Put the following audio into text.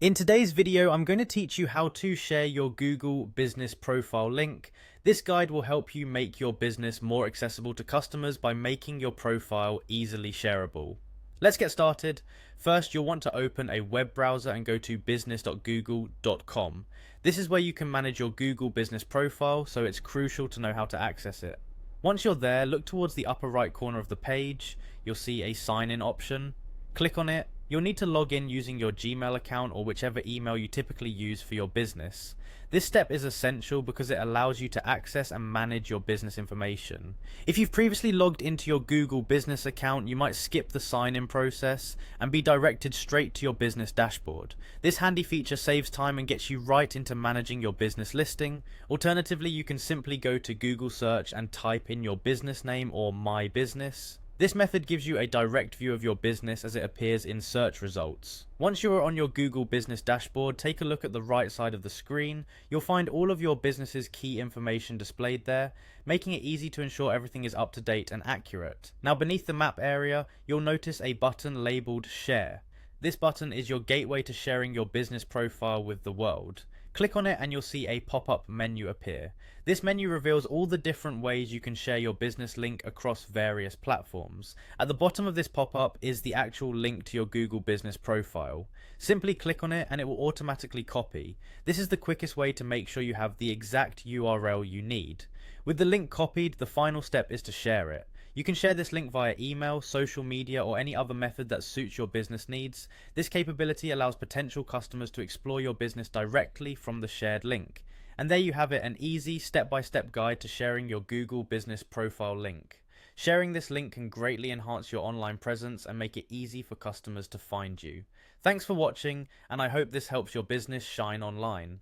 In today's video, I'm going to teach you how to share your Google Business Profile link. This guide will help you make your business more accessible to customers by making your profile easily shareable. Let's get started. First, you'll want to open a web browser and go to business.google.com. This is where you can manage your Google Business Profile, so it's crucial to know how to access it. Once you're there, look towards the upper right corner of the page. You'll see a sign in option. Click on it. You'll need to log in using your Gmail account or whichever email you typically use for your business. This step is essential because it allows you to access and manage your business information. If you've previously logged into your Google business account, you might skip the sign-in process and be directed straight to your business dashboard. This handy feature saves time and gets you right into managing your business listing. Alternatively, you can simply go to Google search and type in your business name or My Business. This method gives you a direct view of your business as it appears in search results. Once you are on your Google business dashboard, take a look at the right side of the screen. You'll find all of your business's key information displayed there, making it easy to ensure everything is up to date and accurate. Now, beneath the map area, you'll notice a button labeled Share. This button is your gateway to sharing your business profile with the world. Click on it and you'll see a pop-up menu appear. This menu reveals all the different ways you can share your business link across various platforms. At the bottom of this pop-up is the actual link to your Google business profile. Simply click on it and it will automatically copy. This is the quickest way to make sure you have the exact URL you need. With the link copied, the final step is to share it. You can share this link via email, social media, or any other method that suits your business needs. This capability allows potential customers to explore your business directly from the shared link. And there you have it, an easy step-by-step guide to sharing your Google Business Profile link. Sharing this link can greatly enhance your online presence and make it easy for customers to find you. Thanks for watching, and I hope this helps your business shine online.